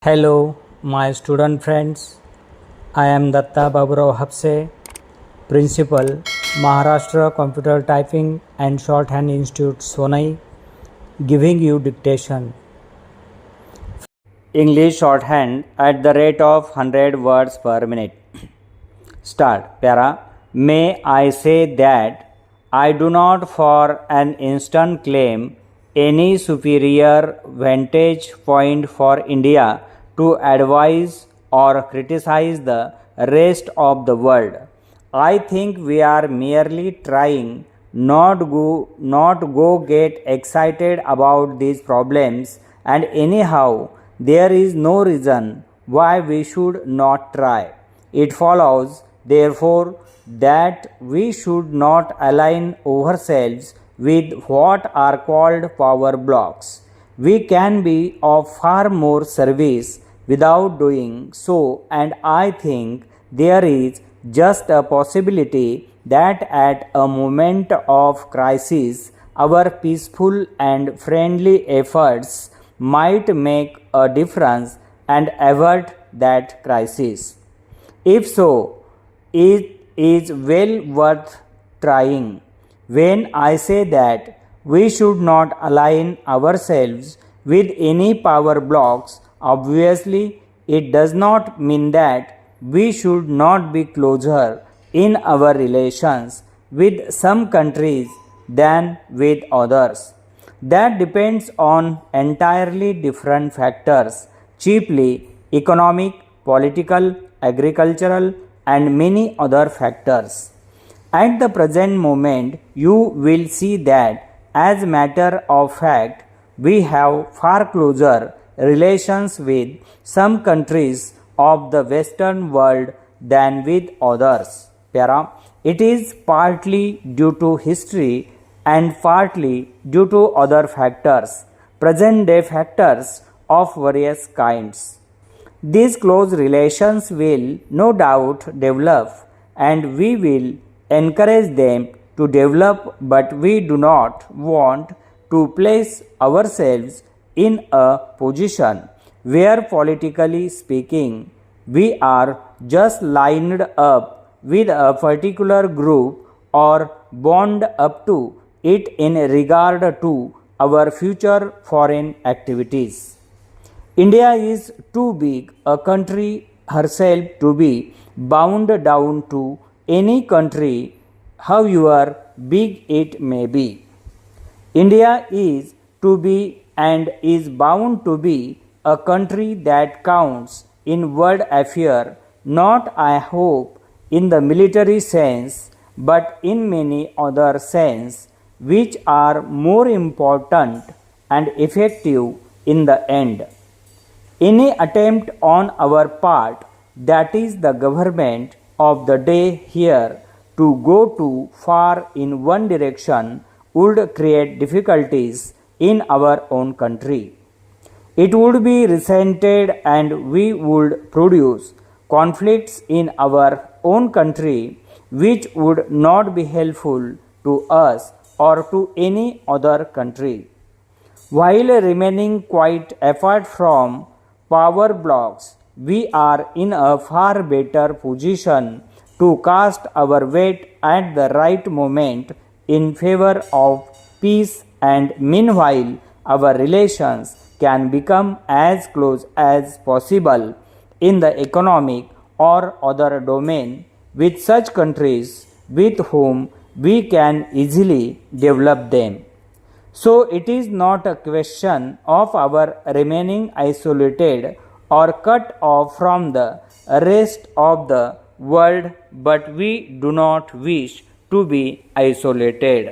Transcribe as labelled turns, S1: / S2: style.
S1: Hello, my student friends. I am Datta Baburao Hapse, Principal, Maharashtra Computer Typing and Shorthand Institute, Sonai, giving you dictation. English shorthand at the rate of 100 words per minute. Start. Para. May I say that I do not for an instant claim any superior vantage point for India to advise or criticize the rest of the world. I think we are merely trying not go get excited about these problems, and anyhow there is no reason why we should not try. It follows therefore that we should not align ourselves with what are called power blocks. We can be of far more service without doing so, and I think there is just a possibility that at a moment of crisis, our peaceful and friendly efforts might make a difference and avert that crisis. If so, it is well worth trying. When I say that we should not align ourselves with any power blocks, obviously it does not mean that we should not be closer in our relations with some countries than with others. That depends on entirely different factors, chiefly economic, political, agricultural, and many other factors. At the present moment, you will see that, as a matter of fact, we have far closer relations with some countries of the Western world than with others. Para. It is partly due to history and partly due to other factors, present day factors of various kinds. These close relations will no doubt develop, and we will encourage them to develop, but we do not want to place ourselves in a position where, politically speaking, we are just lined up with a particular group or bound up to it in regard to our future foreign activities. India is too big a country herself to be bound down to any country, however big it may be. India is to be and is bound to be a country that counts in world affairs, not, I hope, in the military sense, but in many other sense, which are more important and effective in the end. Any attempt on our part, that is the government of the day here, to go too far in one direction would create difficulties in our own country. It would be resented, and we would produce conflicts in our own country which would not be helpful to us or to any other country. While remaining quite apart from power blocks, we are in a far better position to cast our weight at the right moment in favor of peace, and meanwhile our relations can become as close as possible in the economic or other domain with such countries with whom we can easily develop them. So it is not a question of our remaining isolated or cut off from the rest of the world, but we do not wish to be isolated.